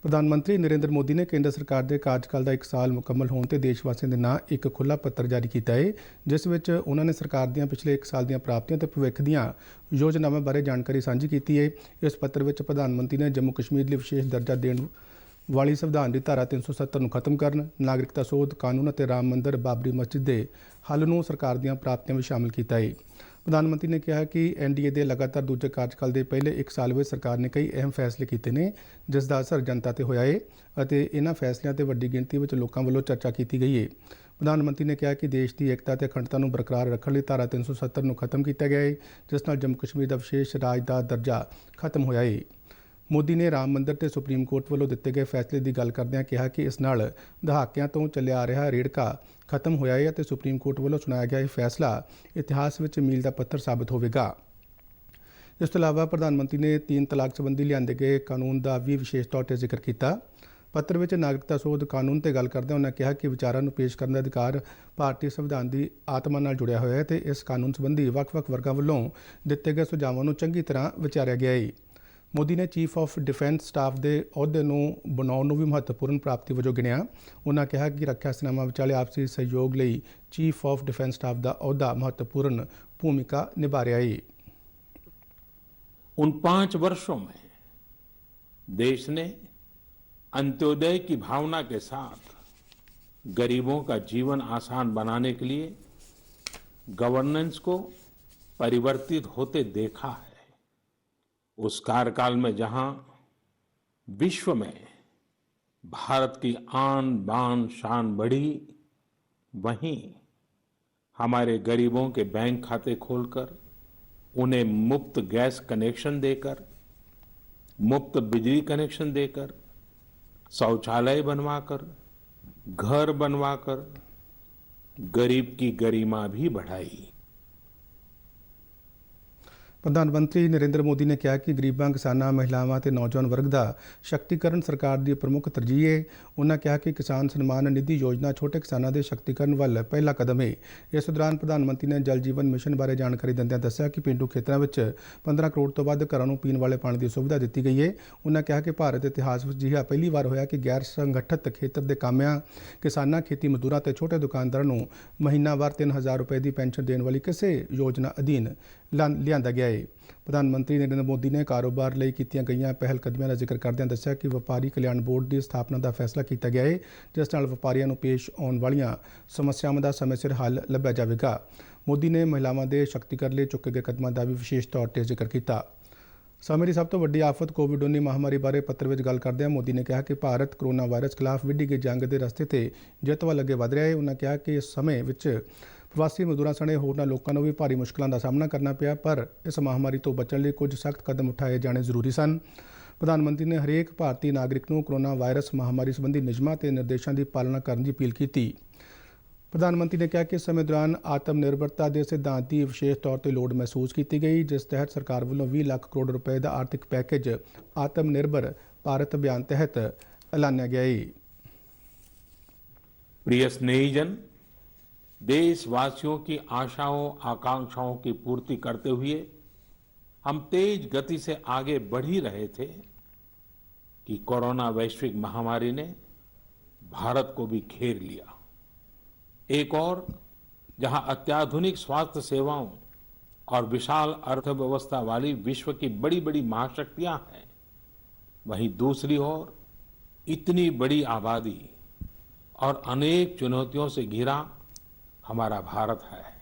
ਪ੍ਰਧਾਨ ਮੰਤਰੀ ਨਰਿੰਦਰ ਮੋਦੀ ਨੇ ਕੇਂਦਰ ਸਰਕਾਰ ਦੇ ਕਾਰਜਕਾਲ ਦਾ 1 ਸਾਲ ਮੁਕੰਮਲ ਹੋਣ ਤੇ ਦੇਸ਼ ਵਾਸੀਆਂ ਦੇ ਨਾਂ ਇੱਕ ਖੁੱਲ੍ਹਾ ਪੱਤਰ ਜਾਰੀ ਕੀਤਾ ਹੈ, ਜਿਸ ਵਿੱਚ ਉਹਨਾਂ ਨੇ ਸਰਕਾਰ ਦੀਆਂ ਪਿਛਲੇ 1 ਸਾਲ ਦੀਆਂ ਪ੍ਰਾਪਤੀਆਂ ਤੇ ਭਵਿੱਖ ਦੀਆਂ ਯੋਜਨਾਵਾਂ ਬਾਰੇ ਜਾਣਕਾਰੀ ਸਾਂਝੀ ਕੀਤੀ ਹੈ। ਇਸ ਪੱਤਰ ਵਿੱਚ ਪ੍ਰਧਾਨ ਮੰਤਰੀ ਨੇ ਜੰਮੂ ਕਸ਼ਮੀਰ ਲਈ ਵਿਸ਼ੇਸ਼ ਦਰਜਾ ਦੇਣ ਵਾਲੀ ਸੰਵਿਧਾਨ ਦੀ ਧਾਰਾ 370 ਨੂੰ ਖਤਮ ਕਰਨ, ਨਾਗਰਿਕਤਾ ਸੋਧ ਕਾਨੂੰਨ ਅਤੇ ਰਾਮ ਮੰਦਰ ਬਾਬਰੀ ਮਸਜਿਦ ਦੇ ਹੱਲ ਨੂੰ ਸਰਕਾਰ ਦੀਆਂ ਪ੍ਰਾਪਤੀਆਂ ਵਿੱਚ ਸ਼ਾਮਲ ਕੀਤਾ ਹੈ। ਪ੍ਰਧਾਨ ਮੰਤਰੀ ਨੇ ਕਿਹਾ ਕਿ ਐਨਡੀਏ ਦੇ ਲਗਾਤਾਰ ਦੂਜੇ ਕਾਰਜਕਾਲ ਦੇ ਪਹਿਲੇ 1 ਸਾਲ ਵਿੱਚ ਸਰਕਾਰ ਨੇ ਕਈ ਅਹਿਮ ਫੈਸਲੇ ਕੀਤੇ ਨੇ, ਜਿਸ ਦਾ ਅਸਰ ਜਨਤਾ ਤੇ ਹੋਇਆ ਹੈ ਅਤੇ ਇਹਨਾਂ ਫੈਸਲਿਆਂ ਤੇ ਵੱਡੀ ਗਿਣਤੀ ਵਿੱਚ ਲੋਕਾਂ ਵੱਲੋਂ ਚਰਚਾ ਕੀਤੀ ਗਈ ਹੈ। ਪ੍ਰਧਾਨ ਮੰਤਰੀ ਨੇ ਕਿਹਾ ਕਿ ਦੇਸ਼ ਦੀ ਏਕਤਾ ਤੇ ਅਖੰਡਤਾ ਨੂੰ ਬਰਕਰਾਰ ਰੱਖਣ ਲਈ ਧਾਰਾ 370 ਨੂੰ ਖਤਮ ਕੀਤਾ ਗਿਆ ਹੈ, ਜਿਸ ਨਾਲ ਜੰਮੂ ਕਸ਼ਮੀਰ ਦਾ ਵਿਸ਼ੇਸ਼ ਰਾਜ ਦਾ ਦਰਜਾ ਖਤਮ ਹੋਇਆ ਹੈ। ਮੋਦੀ ਨੇ ਰਾਮ ਮੰਦਰ ਤੇ ਸੁਪਰੀਮ ਕੋਰਟ ਵੱਲੋਂ ਦਿੱਤੇ ਗਏ ਫੈਸਲੇ ਦੀ ਗੱਲ ਕਰਦਿਆਂ ਕਿਹਾ ਕਿ ਇਸ ਨਾਲ ਦਹਾਕਿਆਂ ਤੋਂ ਚੱਲਿਆ ਆ ਰਿਹਾ ਰੇੜਕਾ ਖਤਮ ਹੋਇਆ ਹੈ ਅਤੇ ਸੁਪਰੀਮ ਕੋਰਟ ਵੱਲੋਂ ਸੁਣਾਇਆ ਗਿਆ ਇਹ ਫੈਸਲਾ ਇਤਿਹਾਸ ਵਿੱਚ ਮੀਲ ਦਾ ਪੱਥਰ ਸਾਬਤ ਹੋਵੇਗਾ। ਇਸ ਤੋਂ ਇਲਾਵਾ ਪ੍ਰਧਾਨ ਮੰਤਰੀ ਨੇ 3 ਤਲਾਕ ਸੰਬੰਧੀ ਲਿਆਂਦੇ ਗਏ ਕਾਨੂੰਨ ਦਾ ਵੀ ਵਿਸ਼ੇਸ਼ ਤੌਰ 'ਤੇ ਜ਼ਿਕਰ ਕੀਤਾ। ਪੱਤਰ ਵਿੱਚ ਨਾਗਰਿਕਤਾ ਸੋਧ ਕਾਨੂੰਨ ਤੇ ਗੱਲ ਕਰਦਿਆਂ ਉਹਨਾਂ ਕਿਹਾ ਕਿ ਵਿਚਾਰਾਂ ਨੂੰ ਪੇਸ਼ ਕਰਨ ਦਾ ਅਧਿਕਾਰ ਭਾਰਤੀ ਸੰਵਿਧਾਨ ਦੀ ਆਤਮਾ ਨਾਲ ਜੁੜਿਆ ਹੋਇਆ ਹੈ ਤੇ ਇਸ ਕਾਨੂੰਨ ਸੰਬੰਧੀ ਵੱਖ-ਵੱਖ ਵਰਗਾਂ ਵੱਲੋਂ ਦਿੱਤੇ ਗਏ ਸੁਝਾਵਾਂ ਨੂੰ ਚੰਗੀ ਤਰ੍ਹਾਂ ਵਿਚਾਰਿਆ ਗਿਆ ਹੈ। ਮੋਦੀ ਨੇ ਚੀਫ ਆਫ ਡਿਫੈਂਸ ਸਟਾਫ ਦੇ ਅਹੁਦੇ ਨੂੰ ਬਣਾਉਣ ਨੂੰ ਵੀ ਮਹੱਤਵਪੂਰਨ ਪ੍ਰਾਪਤੀ ਵਜੋਂ ਗਿਣਿਆ। ਉਹਨਾਂ ਕਿਹਾ ਕਿ ਰੱਖਿਆ ਸੈਨਾਵਾਂ ਵਿਚਾਲੇ ਆਪਸੀ ਸਹਿਯੋਗ ਲਈ ਚੀਫ ਆਫ ਡਿਫੈਂਸ ਸਟਾਫ ਦਾ ਅਹੁਦਾ ਮਹੱਤਵਪੂਰਨ ਭੂਮਿਕਾ ਨਿਭਾ ਰਿਹਾ है। उन 5 वर्षों में देश ने अंत्योदय की भावना के साथ गरीबों का जीवन आसान बनाने के लिए गवर्नेंस को परिवर्तित होते देखा है। उस कार्यकाल में जहां विश्व में भारत की आन बान शान बढ़ी, वहीं हमारे गरीबों के बैंक खाते खोलकर उन्हें मुफ्त गैस कनेक्शन देकर, मुफ्त बिजली कनेक्शन देकर, शौचालय बनवाकर, घर बनवाकर गरीब की गरिमा भी बढ़ाई। ਪ੍ਰਧਾਨ ਮੰਤਰੀ ਨਰਿੰਦਰ ਮੋਦੀ ਨੇ ਕਿਹਾ ਕਿ ਗਰੀਬਾਂ, ਕਿਸਾਨਾਂ, ਮਹਿਲਾਵਾਂ ਤੇ ਨੌਜਵਾਨ ਵਰਗ ਦਾ ਸ਼ਕਤੀਕਰਨ ਸਰਕਾਰ ਦੀ ਪ੍ਰਮੁੱਖ ਤਰਜੀਹ ਹੈ। ਉਹਨਾਂ ਕਿਹਾ ਕਿ ਕਿਸਾਨ ਸਨਮਾਨ ਨਿਧੀ ਯੋਜਨਾ ਛੋਟੇ ਕਿਸਾਨਾਂ ਦੇ ਸ਼ਕਤੀਕਰਨ ਵੱਲ ਪਹਿਲਾ ਕਦਮ ਹੈ। ਇਸ ਦੌਰਾਨ ਪ੍ਰਧਾਨ ਮੰਤਰੀ ਨੇ ਜਲ ਜੀਵਨ ਮਿਸ਼ਨ ਬਾਰੇ ਜਾਣਕਾਰੀ ਦਿੰਦਿਆਂ ਦੱਸਿਆ ਕਿ ਪੇਂਡੂ ਖੇਤਰਾਂ ਵਿੱਚ 15 ਕਰੋੜ ਤੋਂ ਵੱਧ ਘਰਾਂ ਨੂੰ ਪੀਣ ਵਾਲੇ ਪਾਣੀ ਦੀ ਸੁਵਿਧਾ ਦਿੱਤੀ ਗਈ ਹੈ। ਉਹਨਾਂ ਕਿਹਾ ਕਿ ਭਾਰਤ ਦੇ ਇਤਿਹਾਸ ਵਿੱਚ ਅਜਿਹਾ ਪਹਿਲੀ ਵਾਰ ਹੋਇਆ ਕਿ ਗੈਰ ਸੰਗਠਿਤ ਖੇਤਰ ਦੇ ਕਾਮਿਆਂ, ਕਿਸਾਨਾਂ, ਖੇਤੀ ਮਜ਼ਦੂਰਾਂ ਤੇ ਛੋਟੇ ਦੁਕਾਨਦਾਰਾਂ ਨੂੰ ਮਹੀਨਾਵਾਰ 3000 ਰੁਪਏ ਦੀ ਪੈਨਸ਼ਨ ਦੇਣ ਵਾਲੀ ਕਿਸੇ ਯੋਜਨਾ ਅਧੀਨ ਲਿਆਂਦਾ ਗਿਆ ਹੈ। ਪ੍ਰਧਾਨ ਮੰਤਰੀ ਨਰਿੰਦਰ ਮੋਦੀ ਨੇ ਕਾਰੋਬਾਰ ਲਈ ਕੀਤੀਆਂ ਗਈਆਂ ਪਹਿਲ ਕਦਮੀਆਂ ਦਾ ਜ਼ਿਕਰ ਕਰਦਿਆਂ ਦੱਸਿਆ ਕਿ ਵਪਾਰੀ ਕਲਿਆਣ ਬੋਰਡ ਦੀ ਸਥਾਪਨਾ ਦਾ ਫੈਸਲਾ ਕੀਤਾ ਗਿਆ ਹੈ, ਜਿਸ ਨਾਲ ਵਪਾਰੀਆਂ ਨੂੰ ਪੇਸ਼ ਆਉਣ ਵਾਲੀਆਂ ਸਮੱਸਿਆਵਾਂ ਦਾ ਸਮੇਂ ਸਿਰ ਹੱਲ ਲੱਭਿਆ ਜਾਵੇਗਾ। ਮੋਦੀ ਨੇ ਮਹਿਲਾਵਾਂ ਦੇ ਸ਼ਕਤੀਕਰਨ ਲਈ ਚੁੱਕੇ ਗਏ ਕਦਮਾਂ ਦਾ ਵੀ ਵਿਸ਼ੇਸ਼ ਤੌਰ 'ਤੇ ਜ਼ਿਕਰ ਕੀਤਾ। ਸਮੇਂ ਦੀ ਸਭ ਤੋਂ ਵੱਡੀ ਆਫਤ ਕੋਵਿਡ-19 ਮਹਾਮਾਰੀ ਬਾਰੇ ਪੱਤਰ ਵਿੱਚ ਗੱਲ ਕਰਦਿਆਂ ਮੋਦੀ ਨੇ ਕਿਹਾ ਕਿ ਭਾਰਤ ਕੋਰੋਨਾ ਵਾਇਰਸ ਖਿਲਾਫ ਵਿੱਢੀ ਗਈ ਜੰਗ ਦੇ ਰਸਤੇ ਤੇ ਜਿੱਤ ਵੱਲ ਅੱਗੇ ਵਧ ਰਿਹਾ ਹੈ। ਉਹਨਾਂ ਕਿਹਾ ਕਿ ਇਸ ਸਮੇਂ ਵਿੱਚ ਪ੍ਰਵਾਸੀ ਮਜ਼ਦੂਰਾਂ ਸਣੇ ਹੋਰਨਾਂ ਲੋਕਾਂ ਨੂੰ ਵੀ ਭਾਰੀ ਮੁਸ਼ਕਲਾਂ ਦਾ ਸਾਹਮਣਾ ਕਰਨਾ ਪਿਆ, ਪਰ ਇਸ ਮਹਾਮਾਰੀ ਤੋਂ ਬਚਣ ਲਈ ਕੁਝ ਸਖਤ ਕਦਮ ਉਠਾਏ ਜਾਣੇ ਜ਼ਰੂਰੀ ਸਨ। ਪ੍ਰਧਾਨ ਮੰਤਰੀ ਨੇ ਹਰੇਕ ਭਾਰਤੀ ਨਾਗਰਿਕ ਨੂੰ ਕੋਰੋਨਾ ਵਾਇਰਸ ਮਹਾਮਾਰੀ ਸੰਬੰਧੀ ਨਿਯਮਾਂ ਤੇ ਨਿਰਦੇਸ਼ਾਂ ਦੀ ਪਾਲਣਾ ਕਰਨ ਦੀ ਅਪੀਲ ਕੀਤੀ। ਪ੍ਰਧਾਨ ਮੰਤਰੀ ਨੇ ਕਿਹਾ ਕਿ ਇਸ ਸਮੇਂ ਦੌਰਾਨ ਆਤਮ ਨਿਰਭਰਤਾ ਦੇ ਸਿਧਾਂਤ ਦੀ ਵਿਸ਼ੇਸ਼ ਤੌਰ ਤੇ ਲੋੜ ਮਹਿਸੂਸ ਕੀਤੀ ਗਈ, ਜਿਸ ਤਹਿਤ ਸਰਕਾਰ ਵੱਲੋਂ 20 ਲੱਖ ਕਰੋੜ ਰੁਪਏ ਦਾ ਆਰਥਿਕ ਪੈਕੇਜ ਆਤਮ ਨਿਰਭਰ ਭਾਰਤ ਅਭਿयान ਤਹਿਤ ਐਲਾਨਿਆ ਗਿਆ है। प्रिय स्नेहीजन, देशवासियों की आशाओं आकांक्षाओं की पूर्ति करते हुए हम तेज गति से आगे बढ़ ही रहे थे कि कोरोना वैश्विक महामारी ने भारत को भी घेर लिया। एक और जहां अत्याधुनिक स्वास्थ्य सेवाओं और विशाल अर्थव्यवस्था वाली विश्व की बड़ी बड़ी महाशक्तियां हैं, वहीं दूसरी ओर इतनी बड़ी आबादी और अनेक चुनौतियों से घिरा हमारा भारत है।